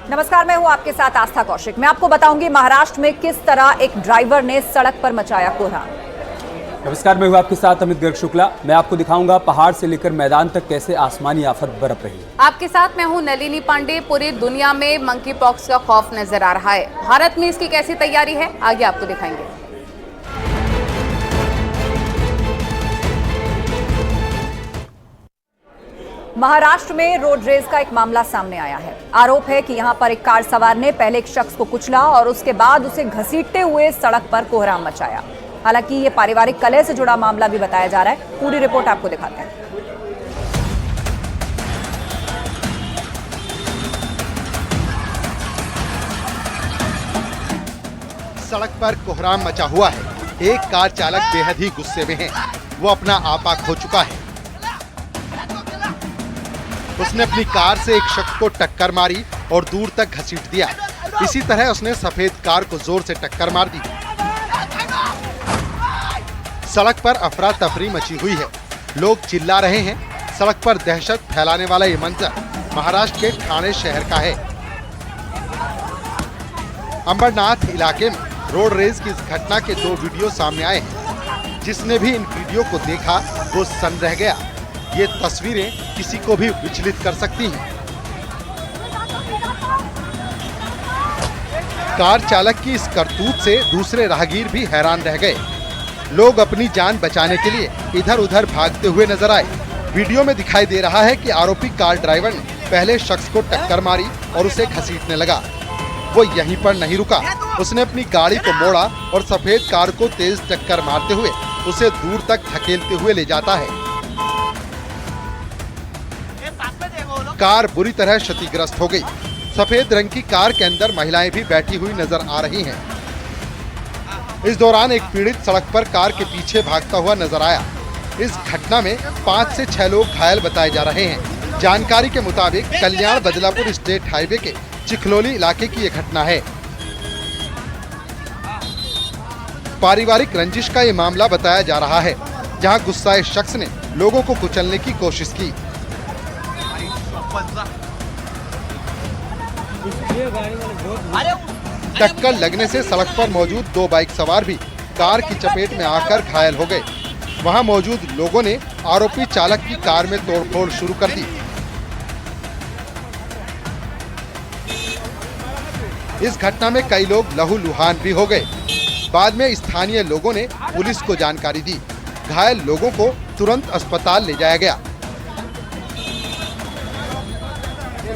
नमस्कार, मैं हूं आपके साथ आस्था कौशिक। मैं आपको बताऊंगी महाराष्ट्र में किस तरह एक ड्राइवर ने सड़क पर मचाया कोहराम। नमस्कार, मैं हूं आपके साथ अमित गर्ग शुक्ला। मैं आपको दिखाऊंगा पहाड़ से लेकर मैदान तक कैसे आसमानी आफत बरप रही है। आपके साथ मैं हूं नलिनी पांडे। पूरी दुनिया में मंकी पॉक्स का खौफ नजर आ रहा है। भारत में इसकी कैसी तैयारी है, आगे आपको दिखाएंगे। महाराष्ट्र में रोड रेज का एक मामला सामने आया है। आरोप है कि यहां पर एक कार सवार ने पहले एक शख्स को कुचला और उसके बाद उसे घसीटते हुए सड़क पर कोहराम मचाया। हालांकि ये पारिवारिक कलह से जुड़ा मामला भी बताया जा रहा है। पूरी रिपोर्ट आपको दिखाते हैं। सड़क पर कोहराम मचा हुआ है। एक कार चालक बेहद ही गुस्से में है। वो अपना आपा खो चुका है। उसने अपनी कार से एक शख्स को टक्कर मारी और दूर तक घसीट दिया। इसी तरह उसने सफेद कार को जोर से टक्कर मार दी। सड़क पर अफरा तफरी मची हुई है। लोग चिल्ला रहे हैं। सड़क पर दहशत फैलाने वाला ये मंजर महाराष्ट्र के ठाणे शहर का है। अंबरनाथ इलाके में रोड रेस की इस घटना के 2 वीडियो सामने आए हैं। जिसने भी इन वीडियो को देखा वो सन्न रह गया। ये तस्वीरें किसी को भी विचलित कर सकती हैं। कार चालक की इस करतूत से दूसरे राहगीर भी हैरान रह गए। लोग अपनी जान बचाने के लिए इधर उधर भागते हुए नजर आए। वीडियो में दिखाई दे रहा है कि आरोपी कार ड्राइवर ने पहले शख्स को टक्कर मारी और उसे घसीटने लगा। वो यहीं पर नहीं रुका। उसने अपनी गाड़ी को मोड़ा और सफेद कार को तेज टक्कर मारते हुए उसे दूर तक धकेलते हुए ले जाता है। कार बुरी तरह क्षतिग्रस्त हो गई। सफेद रंग की कार के अंदर महिलाएं भी बैठी हुई नजर आ रही हैं। इस दौरान एक पीड़ित सड़क पर कार के पीछे भागता हुआ नजर आया। इस घटना में 5 से 6 लोग घायल बताए जा रहे हैं। जानकारी के मुताबिक कल्याण बदलापुर स्टेट हाईवे के चिखलोली इलाके की ये घटना है। पारिवारिक रंजिश का ये मामला बताया जा रहा है, जहां गुस्साए शख्स ने लोगों को कुचलने की कोशिश की। टक्कर लगने से सड़क पर मौजूद 2 बाइक सवार भी कार की चपेट में आकर घायल हो गए। वहां मौजूद लोगों ने आरोपी चालक की कार में तोड़फोड़ शुरू कर दी। इस घटना में कई लोग लहूलुहान भी हो गए। बाद में स्थानीय लोगों ने पुलिस को जानकारी दी। घायल लोगों को तुरंत अस्पताल ले जाया गया।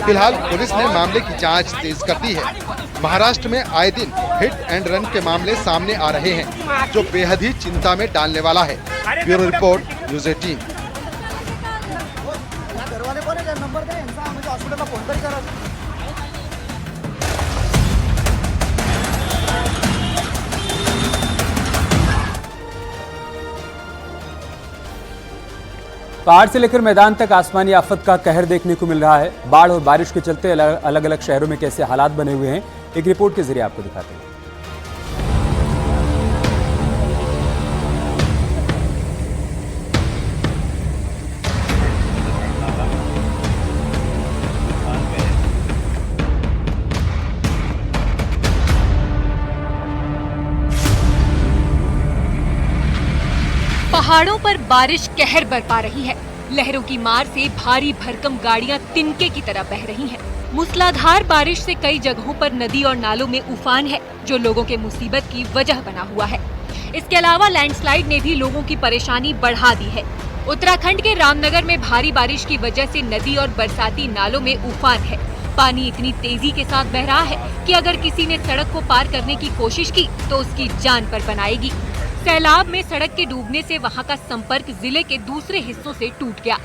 फिलहाल पुलिस ने मामले की जांच तेज कर दी है। महाराष्ट्र में आए दिन हिट एंड रन के मामले सामने आ रहे हैं, जो बेहद ही चिंता में डालने वाला है। Bureau report, news 18। पहाड़ से लेकर मैदान तक आसमानी आफत का कहर देखने को मिल रहा है। बाढ़ और बारिश के चलते अलग अलग शहरों में कैसे हालात बने हुए हैं, एक रिपोर्ट के जरिए आपको दिखाते हैं। पहाड़ों पर बारिश कहर बरपा रही है। लहरों की मार से भारी भरकम गाड़ियां तिनके की तरह बह रही हैं। मूसलाधार बारिश से कई जगहों पर नदी और नालों में उफान है, जो लोगों के मुसीबत की वजह बना हुआ है। इसके अलावा लैंडस्लाइड ने भी लोगों की परेशानी बढ़ा दी है। उत्तराखंड के रामनगर में भारी बारिश की वजह से नदी और बरसाती नालों में उफान है। पानी इतनी तेजी के साथ बह रहा है कि अगर किसी ने सड़क को पार करने की कोशिश की तो उसकी जान पर बन आएगी। सैलाब में सड़क के डूबने से वहां का संपर्क जिले के दूसरे हिस्सों से टूट गया।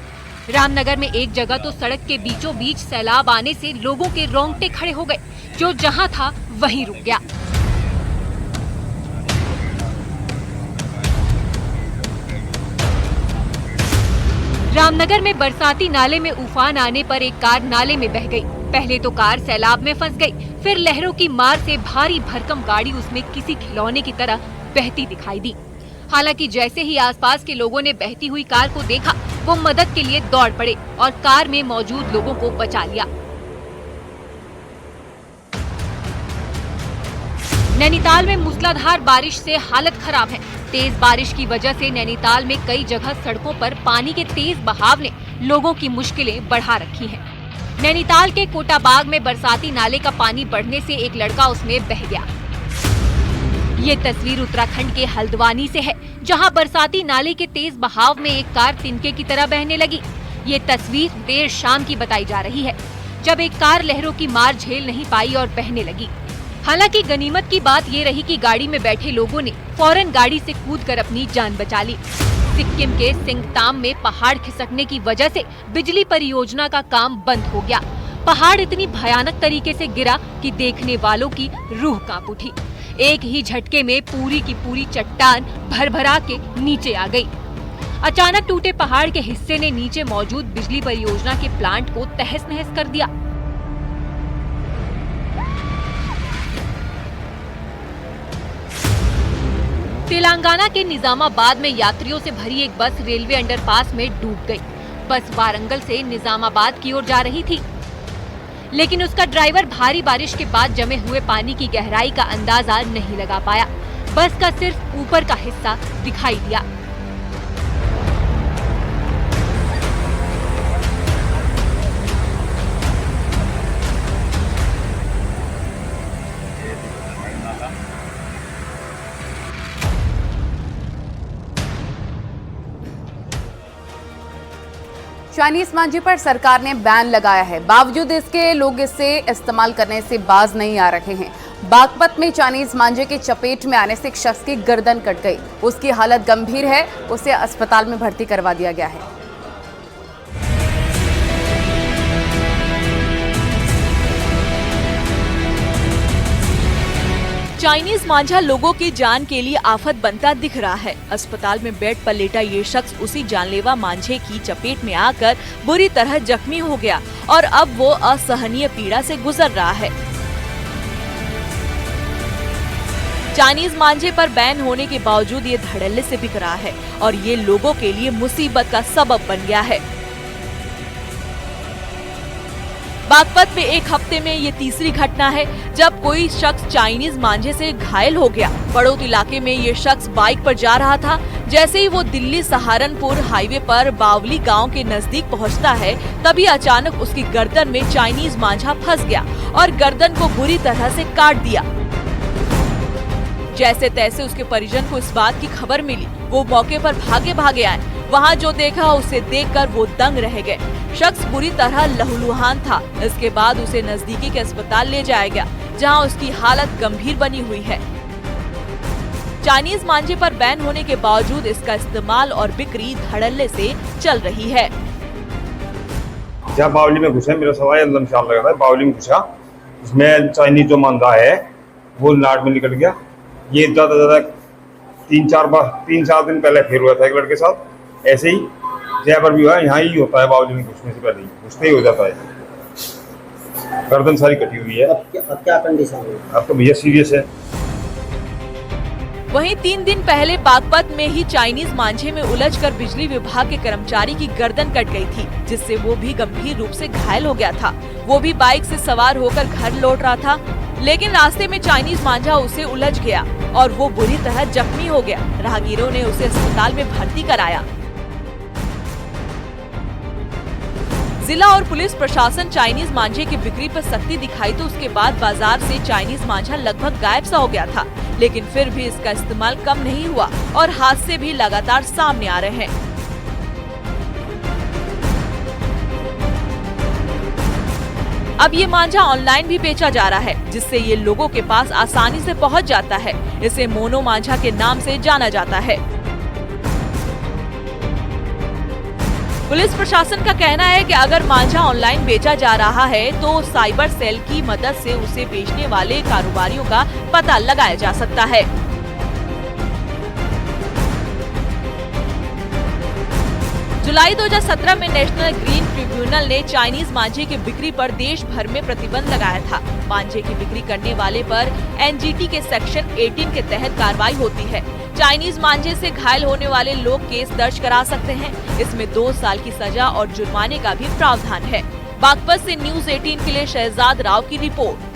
रामनगर में एक जगह तो सड़क के बीचों बीच सैलाब आने से लोगों के रोंगटे खड़े हो गए। जो जहां था वहीं रुक गया। रामनगर में बरसाती नाले में उफान आने पर एक कार नाले में बह गई। पहले तो कार सैलाब में फंस गई, फिर लहरों की मार से भारी भरकम गाड़ी उसमें किसी खिलौने की तरह बहती दिखाई दी। हालांकि जैसे ही आसपास के लोगों ने बहती हुई कार को देखा, वो मदद के लिए दौड़ पड़े और कार में मौजूद लोगों को बचा लिया। नैनीताल में मूसलाधार बारिश से हालत खराब है। तेज बारिश की वजह से नैनीताल में कई जगह सड़कों पर पानी के तेज बहाव ने लोगों की मुश्किलें बढ़ा रखी हैं। नैनीताल के कोटाबाग में बरसाती नाले का पानी बढ़ने से एक लड़का उसमें बह गया। ये तस्वीर उत्तराखंड के हल्द्वानी से है, जहां बरसाती नाले के तेज बहाव में एक कार तिनके की तरह बहने लगी। ये तस्वीर देर शाम की बताई जा रही है, जब एक कार लहरों की मार झेल नहीं पाई और बहने लगी। हालांकि गनीमत की बात ये रही कि गाड़ी में बैठे लोगों ने फौरन गाड़ी से कूदकर अपनी जान बचा ली। सिक्किम के सिंगताम में पहाड़ खिसकने की वजह से बिजली परियोजना का काम बंद हो गया। पहाड़ इतनी भयानक तरीके से गिरा कि देखने वालों की रूह कांप उठी। एक ही झटके में पूरी की पूरी चट्टान भरभरा के नीचे आ गई। अचानक टूटे पहाड़ के हिस्से ने नीचे मौजूद बिजली परियोजना के प्लांट को तहस नहस कर दिया। तेलंगाना के निजामाबाद में यात्रियों से भरी एक बस रेलवे अंडरपास में डूब गई। बस वारंगल से निजामाबाद की ओर जा रही थी, लेकिन उसका ड्राइवर भारी बारिश के बाद जमे हुए पानी की गहराई का अंदाजा नहीं लगा पाया। बस का सिर्फ ऊपर का हिस्सा दिखाई दिया। चाइनीज मांझे पर सरकार ने बैन लगाया है, बावजूद इसके लोग इसे इस्तेमाल करने से बाज नहीं आ रहे हैं। बागपत में चाइनीज मांझे की चपेट में आने से एक शख्स की गर्दन कट गई। उसकी हालत गंभीर है, उसे अस्पताल में भर्ती करवा दिया गया है। चाइनीज मांझा लोगों की जान के लिए आफत बनता दिख रहा है। अस्पताल में बेड पर लेटा ये शख्स उसी जानलेवा मांझे की चपेट में आकर बुरी तरह जख्मी हो गया और अब वो असहनीय पीड़ा से गुजर रहा है। चाइनीज मांझे पर बैन होने के बावजूद ये धड़ल्ले से बिक रहा है और ये लोगों के लिए मुसीबत का सबब बन गया है। बागपत में एक हफ्ते में ये तीसरी घटना है जब कोई शख्स चाइनीज मांझे से घायल हो गया। पड़ोत इलाके में ये शख्स बाइक पर जा रहा था। जैसे ही वो दिल्ली सहारनपुर हाईवे पर बावली गांव के नजदीक पहुंचता है, तभी अचानक उसकी गर्दन में चाइनीज मांझा फंस गया और गर्दन को बुरी तरह से काट दिया। जैसे तैसे उसके परिजन को इस बात की खबर मिली। वो मौके पर भागे आए। वहाँ जो देखा उसे देखकर वो दंग रह गए। शख्स बुरी तरह लहूलुहान था। इसके बाद उसे नजदीकी के अस्पताल ले जाया गया, जहाँ उसकी हालत गंभीर बनी हुई है। चाइनीज मांझे पर बैन होने के बावजूद इसका इस्तेमाल और बिक्री धड़ल्ले से चल रही है। जहाँ बावली में घुसा, मेरा सवाल अल्लाह निशान लगा था, बावली में घुसा, उसमें चाइनीज जो मांझा है वो नाट में निकल गया। ये ज्यादा 3-4 दिन पहले फिर हुआ था एक लड़के के साथ। ऐसे ही जहाँ पर भी हुआ, यहाँ ही होता है, बावली में घुसने से पहले ही घुसते ही हो जाता है। गर्दन सारी कटी हुई है। अब क्या कंडीशन है? अब तो भैया सीरियस है। वहीं 3 दिन पहले बागपत में ही चाइनीज मांझे में उलझकर बिजली विभाग के कर्मचारी की गर्दन कट गई थी, जिससे वो भी गंभीर रूप से घायल हो गया था। वो भी बाइक से सवार होकर घर लौट रहा था, लेकिन रास्ते में चाइनीज मांझा उसे उलझ गया और वो बुरी तरह जख्मी हो गया। राहगीरों ने उसे अस्पताल में भर्ती कराया। जिला और पुलिस प्रशासन चाइनीज मांझे की बिक्री पर सख्ती दिखाई तो उसके बाद बाजार से चाइनीज मांझा लगभग गायब सा हो गया था, लेकिन फिर भी इसका इस्तेमाल कम नहीं हुआ और हादसे भी लगातार सामने आ रहे हैं। अब ये मांझा ऑनलाइन भी बेचा जा रहा है, जिससे ये लोगों के पास आसानी से पहुंच जाता है। इसे मोनो मांझा के नाम से जाना जाता है। पुलिस प्रशासन का कहना है कि अगर मांझा ऑनलाइन बेचा जा रहा है तो साइबर सेल की मदद से उसे बेचने वाले कारोबारियों का पता लगाया जा सकता है। जुलाई 2017 में नेशनल ग्रीन ट्रिब्यूनल ने चाइनीज मांझे की बिक्री पर देश भर में प्रतिबंध लगाया था। मांझे की बिक्री करने वाले पर एनजीटी के सेक्शन 18 के तहत कार्रवाई होती है। चाइनीज मांझे से घायल होने वाले लोग केस दर्ज करा सकते हैं। इसमें 2 साल की सजा और जुर्माने का भी प्रावधान है। बागपत से न्यूज़ 18 के लिए शहजाद राव की रिपोर्ट।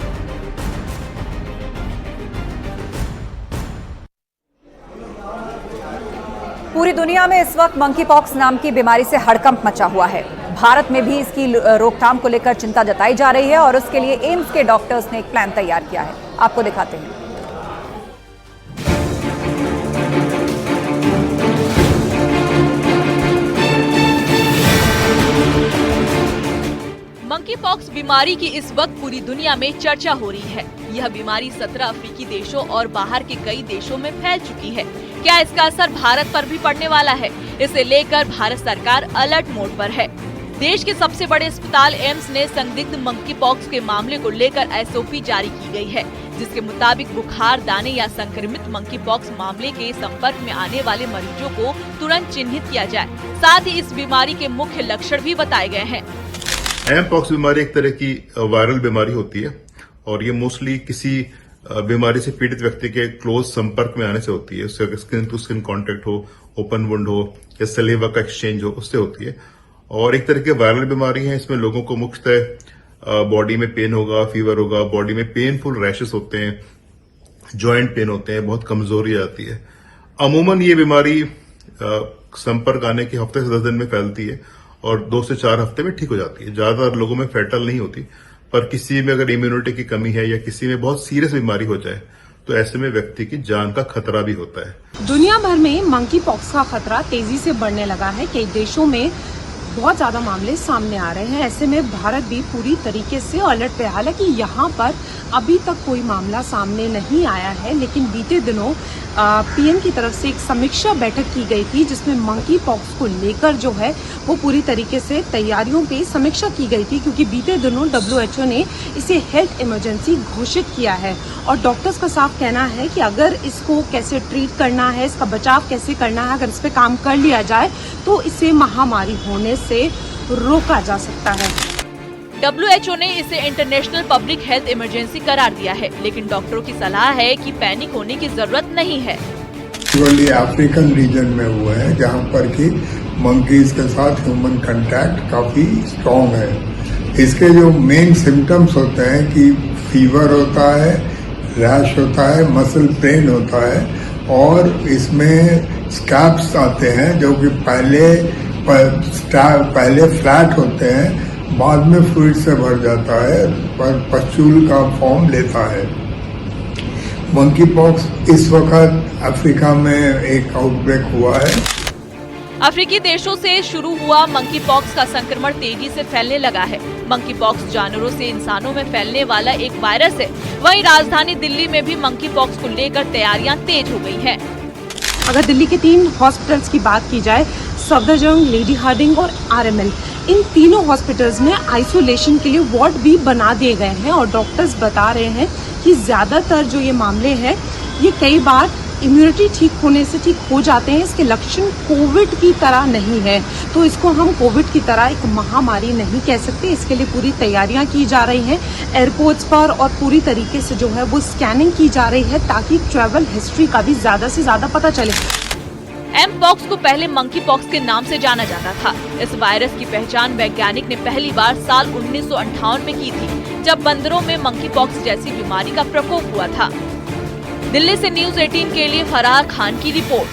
पूरी दुनिया में इस वक्त मंकी पॉक्स नाम की बीमारी से हड़कंप मचा हुआ है। भारत में भी इसकी रोकथाम को लेकर चिंता जताई जा रही है और उसके लिए एम्स के डॉक्टर्स ने एक प्लान तैयार किया है। आपको दिखाते हैं। मंकी पॉक्स बीमारी की इस वक्त पूरी दुनिया में चर्चा हो रही है। यह बीमारी 17 अफ्रीकी देशों और बाहर के कई देशों में फैल चुकी है। क्या इसका असर भारत पर भी पड़ने वाला है? इसे लेकर भारत सरकार अलर्ट मोड पर है। देश के सबसे बड़े अस्पताल एम्स ने संदिग्ध मंकी पॉक्स के मामले को लेकर SOP जारी की गई है, जिसके मुताबिक बुखार, दाने या संक्रमित मंकी पॉक्स मामले के संपर्क में आने वाले मरीजों को तुरंत चिन्हित किया जाए। साथ ही इस बीमारी के मुख्य लक्षण भी बताए गए हैं। एम पॉक्स बीमारी एक तरह की वायरल बीमारी होती है और ये मोस्टली किसी बीमारी से पीड़ित व्यक्ति के क्लोज संपर्क में आने से होती है। उससे स्किन टू स्किन कांटेक्ट हो, ओपन वुंड हो या सलीवा का एक्सचेंज हो, उससे होती है। और एक तरह की वायरल बीमारी है। इसमें लोगों को मुख्यतः बॉडी में पेन होगा, फीवर होगा, बॉडी में पेनफुल रैशेस होते हैं, जॉइंट पेन होते हैं, बहुत कमजोरी आती है। अमूमन ये बीमारी संपर्क आने के हफ्ते से 10 दिन में फैलती है और 2 से 4 हफ्ते में ठीक हो जाती है। ज्यादातर लोगों में फैटल नहीं होती, पर किसी में अगर इम्यूनिटी की कमी है या किसी में बहुत सीरियस बीमारी हो जाए तो ऐसे में व्यक्ति की जान का खतरा भी होता है। दुनिया भर में मंकी पॉक्स का खतरा तेजी से बढ़ने लगा है। कई देशों में बहुत ज्यादा मामले सामने आ रहे हैं। ऐसे में भारत भी पूरी तरीके से अलर्ट पे है। हालांकि यहाँ पर अभी तक कोई मामला सामने नहीं आया है, लेकिन बीते दिनों पीएम की तरफ से एक समीक्षा बैठक की गई थी, जिसमें मंकी पॉक्स को लेकर जो है वो पूरी तरीके से तैयारियों पे समीक्षा की गई थी, क्योंकि बीते दिनों WHO ने इसे हेल्थ इमरजेंसी घोषित किया है और डॉक्टर्स का साफ कहना है कि अगर इसको कैसे ट्रीट करना है, इसका बचाव कैसे करना है, अगर इस पे काम कर लिया जाए तो इसे महामारी होने से रोका जा सकता है। WHO ने इसे इंटरनेशनल पब्लिक हेल्थ इमरजेंसी करार दिया है, लेकिन डॉक्टरों की सलाह है कि पैनिक होने की जरूरत नहीं है। अफ्रीकन रीजन में हुआ है, जहाँ पर कि मंकीज के साथ ह्यूमन कांटेक्ट काफी स्ट्रॉन्ग है। इसके जो मेन सिम्टम्स होते हैं कि फीवर होता है, रैश होता है, मसल पेन होता है और इसमें स्कैब्स आते हैं जो कि पहले फ्लैट होते हैं, बाद में फ्लूइड से भर जाता है पर पस्चूल का फॉर्म लेता है। मंकी पॉक्स इस वक्त अफ्रीका में एक आउटब्रेक हुआ है। अफ्रीकी देशों से शुरू हुआ मंकी पॉक्स का संक्रमण तेजी से फैलने लगा है। मंकी पॉक्स जानवरों से इंसानों में फैलने वाला एक वायरस है। वहीं राजधानी दिल्ली में भी मंकी पॉक्स को लेकर तैयारियां तेज हो गई हैं। अगर दिल्ली के 3 हॉस्पिटल्स की बात की जाए, सफदरजंग, लेडी हार्डिंग और RML, इन तीनों हॉस्पिटल्स में आइसोलेशन के लिए वार्ड भी बना दिए गए हैं और डॉक्टर्स बता रहे हैं कि ज्यादातर जो ये मामले हैं ये कई बार इम्यूनिटी ठीक होने से ठीक हो जाते हैं। इसके लक्षण कोविड की तरह नहीं है, तो इसको हम कोविड की तरह एक महामारी नहीं कह सकते। इसके लिए पूरी तैयारियां की जा रही हैं एयरपोर्ट्स पर और पूरी तरीके से जो है वो स्कैनिंग की जा रही है, ताकि ट्रैवल हिस्ट्री का भी ज्यादा से ज्यादा पता चले। एम पॉक्स को पहले मंकी पॉक्स के नाम से जाना जाता था। इस वायरस की पहचान वैज्ञानिक ने पहली बार साल 1958 में की थी, जब बंदरों में मंकी पॉक्स जैसी बीमारी का प्रकोप हुआ था। दिल्ली से न्यूज़ 18 के लिए फरार खान की रिपोर्ट।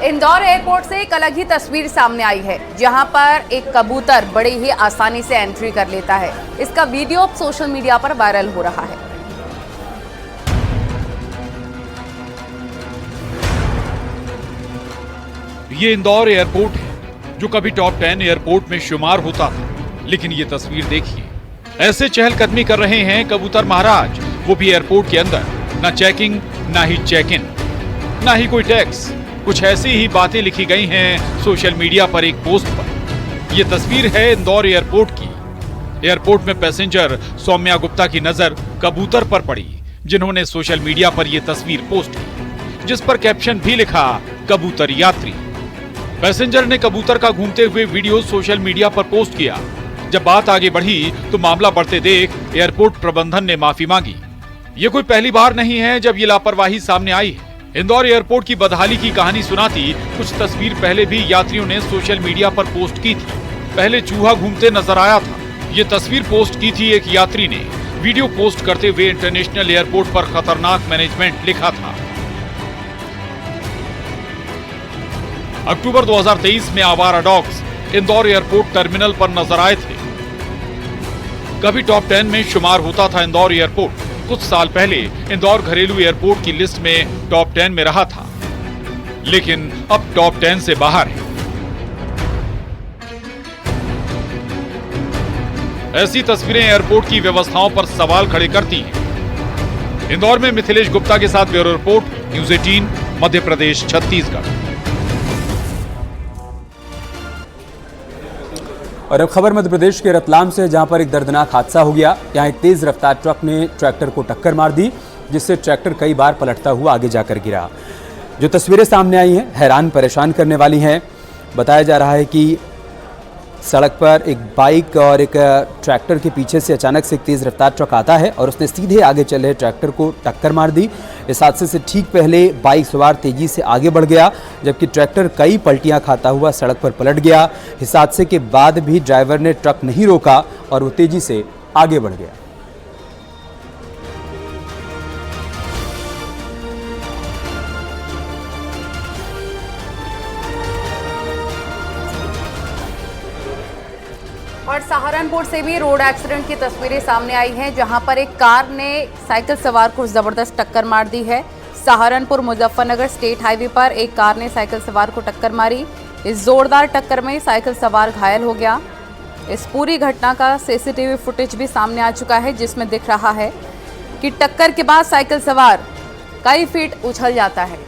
इंदौर एयरपोर्ट से एक अलग ही तस्वीर सामने आई है, जहां पर एक कबूतर बड़े ही आसानी से एंट्री कर लेता है। इसका वीडियो अब सोशल मीडिया पर वायरल हो रहा है। ये इंदौर एयरपोर्ट है, जो कभी टॉप 10 एयरपोर्ट में शुमार होता था, लेकिन ये तस्वीर देखिए। ऐसे चहलकदमी कर रहे हैं कबूतर महाराज, वो भी एयरपोर्ट के अंदर। ना चेकिंग, ना ही चेक इन, ना ही कोई टैक्स। कुछ ऐसी ही बातें लिखी गई हैं सोशल मीडिया पर एक पोस्ट पर। ये तस्वीर है इंदौर एयरपोर्ट की। एयरपोर्ट में पैसेंजर सौम्या गुप्ता की नजर कबूतर पर पड़ी, जिन्होंने सोशल मीडिया पर यह तस्वीर पोस्ट की, जिस पर कैप्शन भी लिखा, कबूतर यात्री। पैसेंजर ने कबूतर का घूमते हुए वीडियो सोशल मीडिया पर पोस्ट किया। जब बात आगे बढ़ी तो मामला बढ़ते देख एयरपोर्ट प्रबंधन ने माफी मांगी। ये कोई पहली बार नहीं है जब ये लापरवाही सामने आई है। इंदौर एयरपोर्ट की बदहाली की कहानी सुनाती कुछ तस्वीर पहले भी यात्रियों ने सोशल मीडिया पर पोस्ट की थी। पहले चूहा घूमते नजर आया था। ये तस्वीर पोस्ट की थी एक यात्री ने। वीडियो पोस्ट करते हुए इंटरनेशनल एयरपोर्ट पर खतरनाक मैनेजमेंट लिखा था। अक्टूबर 2023 में आवारा डॉग्स इंदौर एयरपोर्ट टर्मिनल पर नजर आए थे। कभी टॉप 10 में शुमार होता था इंदौर एयरपोर्ट। कुछ साल पहले इंदौर घरेलू एयरपोर्ट की लिस्ट में टॉप 10 में रहा था, लेकिन अब टॉप 10 से बाहर है। ऐसी तस्वीरें एयरपोर्ट की व्यवस्थाओं पर सवाल खड़े करती हैं। इंदौर में मिथिलेश गुप्ता के साथ bureau report, news 18, Madhya Pradesh, Chhattisgarh. और अब खबर मध्य प्रदेश के रतलाम से, जहां पर एक दर्दनाक हादसा हो गया। यहां एक तेज रफ्तार ट्रक ने ट्रैक्टर को टक्कर मार दी, जिससे ट्रैक्टर कई बार पलटता हुआ आगे जाकर गिरा। जो तस्वीरें सामने आई हैं हैरान परेशान करने वाली हैं। बताया जा रहा है कि सड़क पर एक बाइक और एक ट्रैक्टर के पीछे से अचानक से एक तेज रफ्तार ट्रक आता है और उसने सीधे आगे चल रहे ट्रैक्टर को टक्कर मार दी। इस हादसे से ठीक पहले बाइक सवार तेजी से आगे बढ़ गया, जबकि ट्रैक्टर कई पलटियां खाता हुआ सड़क पर पलट गया। इस हादसे के बाद भी ड्राइवर ने ट्रक नहीं रोका और वो तेजी से आगे बढ़ गया। और सहारनपुर से भी रोड एक्सीडेंट की तस्वीरें सामने आई हैं, जहां पर एक कार ने साइकिल सवार को जबरदस्त टक्कर मार दी है। सहारनपुर मुजफ्फरनगर स्टेट हाईवे पर एक कार ने साइकिल सवार को टक्कर मारी। इस जोरदार टक्कर में साइकिल सवार घायल हो गया। इस पूरी घटना का सीसीटीवी फुटेज भी सामने आ चुका है, जिसमें दिख रहा है कि टक्कर के बाद साइकिल सवार कई फीट उछल जाता है।